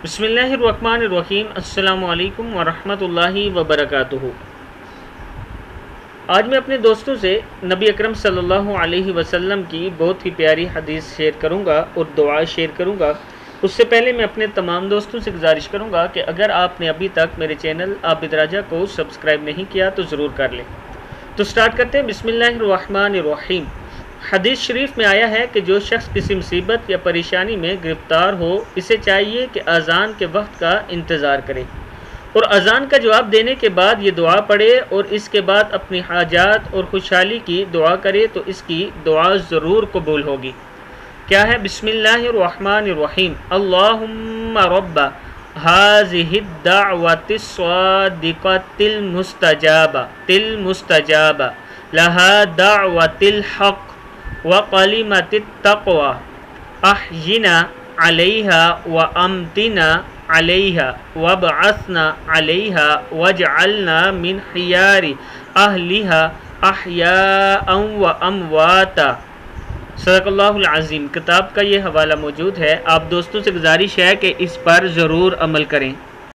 بسم اللہ الرحمن الرحیم۔ السلام علیکم ورحمۃ اللہ وبرکاتہ۔ آج میں اپنے دوستوں سے نبی اکرم صلی اللہ علیہ وسلم کی بہت ہی پیاری حدیث شیئر کروں گا اور دعا شیئر کروں گا۔ اس سے پہلے میں اپنے تمام دوستوں سے گزارش کروں گا کہ اگر آپ نے ابھی تک میرے چینل عابد راجہ کو سبسکرائب نہیں کیا تو ضرور کر لیں۔ تو سٹارٹ کرتے ہیں۔ بسم اللہ الرحمن الرحیم۔ حدیث شریف میں آیا ہے کہ جو شخص کسی مصیبت یا پریشانی میں گرفتار ہو، اسے چاہیے کہ اذان کے وقت کا انتظار کرے اور اذان کا جواب دینے کے بعد یہ دعا پڑھے اور اس کے بعد اپنی حاجات اور خوشحالی کی دعا کرے تو اس کی دعا ضرور قبول ہوگی۔ کیا ہے؟ بسم اللہ الرحمن الرحیم۔ اللہم رب هذه الدعوة الصادقة المستجابة لها دعوة الحق وقلمة التقوى احینا علیہا وامتنا علیہا وابعثنا علیہا واجعلنا من خیار اہلہا احیاء وامواتا۔ صدق اللہ العظیم۔ کتاب کا یہ حوالہ موجود ہے۔ آپ دوستوں سے گزارش ہے کہ اس پر ضرور عمل کریں۔